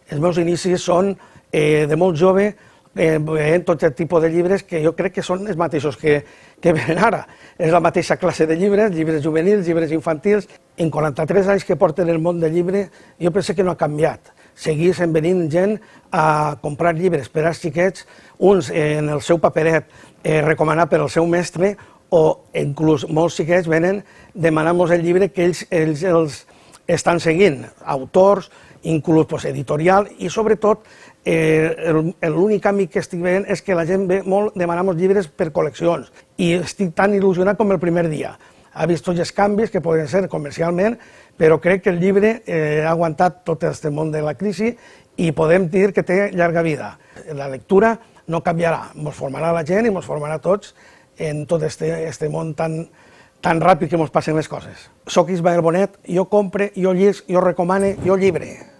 Els meus inicis són de molt jove, veient tot tipus de llibres que jo crec que són els mateixos que venen ara. És la mateixa classe de llibres, llibres juvenils, llibres infantils. En 43 anys que porten el món del llibre, jo penso que no ha canviat. Seguís venint gent a comprar llibres per als xiquets, uns en el seu paperet recomanat per al seu mestre, o inclús molts xiquets venen demanant-nos el llibre que ells els estan seguint, autors, inclús editorial, i sobretot l'únic canvi que estic veient és que la gent ve molt demanant-nos llibres per col·leccions, i estic tan il·lusionat com el primer dia. Ha vist tots els canvis que poden ser comercialment, però crec que el llibre ha aguantat tot aquest món de la crisi i podem dir que té llarga vida. La lectura no canviarà, ens formarà la gent i ens formarà tots en tot aquest món tan ràpid que ens passen les coses. Soc Ismael Bonet, jo compre, jo llisc, jo recomane, jo llibre.